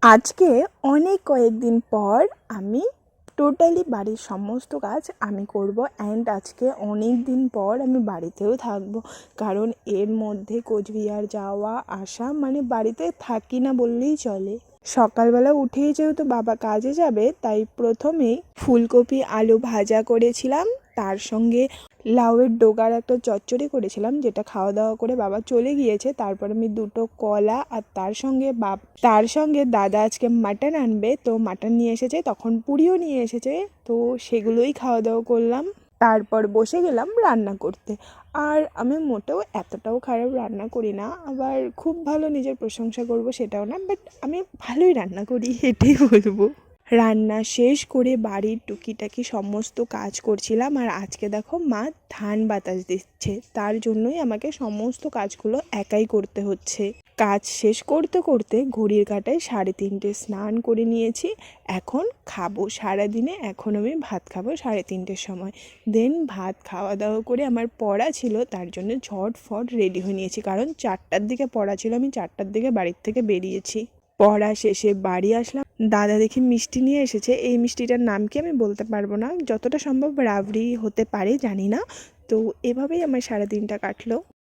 আজকে অনেক কয়েকদিন পর আমি টোটালি বাড়ির সমস্ত কাজ আমি করব অ্যান্ড আজকে অনেক দিন পর আমি বাড়িতেও থাকব। কারণ এর মধ্যে কোচবিহার যাওয়া আসা মানে বাড়িতে থাকি না বললেই চলে। সকালবেলা উঠেই যেহেতু বাবা কাজে যাবে তাই প্রথমেই ফুলকপি আলু ভাজা করেছিলাম, তার সঙ্গে লাউয়ের ডোগার একটা চচ্চড়ি করেছিলাম যেটা খাওয়া দাওয়া করে বাবা চলে গিয়েছে। তারপর আমি দুটো কলা আর তার সঙ্গে দাদা আজকে মাটন আনবে, তো মাটন নিয়ে এসেছে, তখন পুরিও নিয়ে এসেছে, তো সেগুলোই খাওয়া দাওয়া করলাম। তারপর বসে গেলাম রান্না করতে। আর আমি মোটেও এতটাও খারাপ রান্না করি না, আবার খুব ভালো নিজের প্রশংসা করব সেটাও না, বাট আমি ভালোই রান্না করি এটাই বলবো। রান্না শেষ করে বাড়ির টুকিটাকি সমস্ত কাজ করছিলাম। আর আজকে দেখো মা ধান বাতাস দিচ্ছে, তার জন্যই আমাকে সমস্ত কাজগুলো একাই করতে হচ্ছে। কাজ শেষ করতে করতে ঘড়ির কাঁটায় 3:30, স্নান করে নিয়েছি। এখন খাবো সারাদিনে, এখন আমি ভাত খাবো 3:30-র সময়। দেন ভাত খাওয়া দাওয়া করে আমার পড়া ছিল, তার জন্য ঝটফট রেডি হয়ে নিয়েছি, কারণ 4টার দিকে পড়া ছিল। আমি 4টার দিকে বাড়ির থেকে বেরিয়েছি। পড়া শেষে বাড়ি আসলাম। দাদা দেখি মিষ্টি নিয়ে এসেছে, এই মিষ্টিটার নাম কি আমি বলতে পারবো না, যতটা সম্ভব রাবড়ি হতে পারে জানি না। তো এভাবেই আমার সারাদিনটা কাটলো।